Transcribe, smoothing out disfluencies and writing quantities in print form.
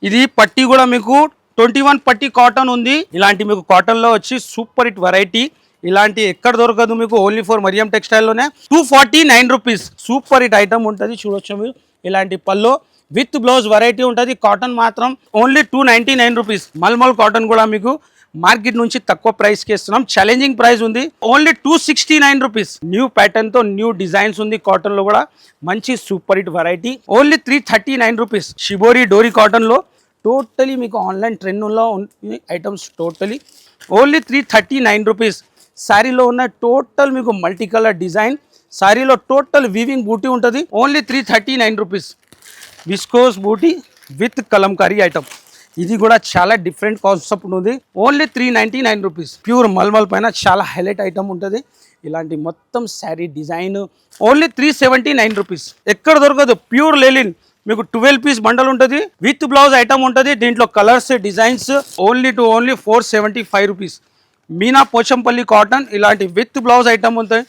ఇది పట్టి కూడా మీకు 21 పట్టి కాటన్ ఉంది. ఇలాంటి మీకు కాటన్ లో వచ్చి సూపర్ హిట్ వెరైటీ. ఇలాంటి ఎక్కడ దొరకదు మీకు, ఓన్లీ ఫర్ మరియం టెక్స్టైల్ లోనే. 249 రూపీస్ సూపర్ హిట్ ఐటమ్ ఉంటుంది. చూడొచ్చు మీరు ఇలాంటి పల్లో విత్ బ్లౌజ్ వెరైటీ ఉంటుంది. కాటన్ మాత్రం ఓన్లీ 299 రూపీస్. మల్మల్ కాటన్ కూడా మీకు మార్కెట్ నుంచి తక్కువ ప్రైస్ కి ఇస్తున్నాం. ఛాలెంజింగ్ ప్రైస్ ఉంది, ఓన్లీ 269 రూపీస్. న్యూ ప్యాటర్న్ తో న్యూ డిజైన్స్ ఉంది. కాటన్ లో కూడా మంచి super hit variety. Only 339 rupees. Shibori డోరీ కాటన్ లో టోటలీ మీకు ఆన్లైన్ ట్రెండ్లో ఉంది ఐటమ్స్. Totally only 339 rupees. శారీలో ఉన్న టోటల్ మీకు మల్టీ కలర్ డిజైన్. శారీలో టోటల్ వీవింగ్ బూటీ ఉంటుంది. Only 339 rupees. Viscose buti with Kalamkari item. ఇది కూడా చాలా డిఫరెంట్ కాన్సెప్ట్ ఉంది. Only 399 rupees. ప్యూర్ మల్మల్ పైన చాలా హైలైట్ ఐటమ్ ఉంటుంది. ఇలాంటి మొత్తం శారీ డిజైన్ ఓన్లీ 379 రూపీస్. ఎక్కడ దొరకదు. ప్యూర్ లెలిన్ మీకు 12 పీస్ బండల్ ఉంటుంది. విత్ బ్లౌజ్ ఐటమ్ ఉంటుంది. దీంట్లో colours designs only 475 rupees. Meena Pochampally cotton ఇలాంటి విత్ బ్లౌజ్ ఐటమ్ ఉంటాయి.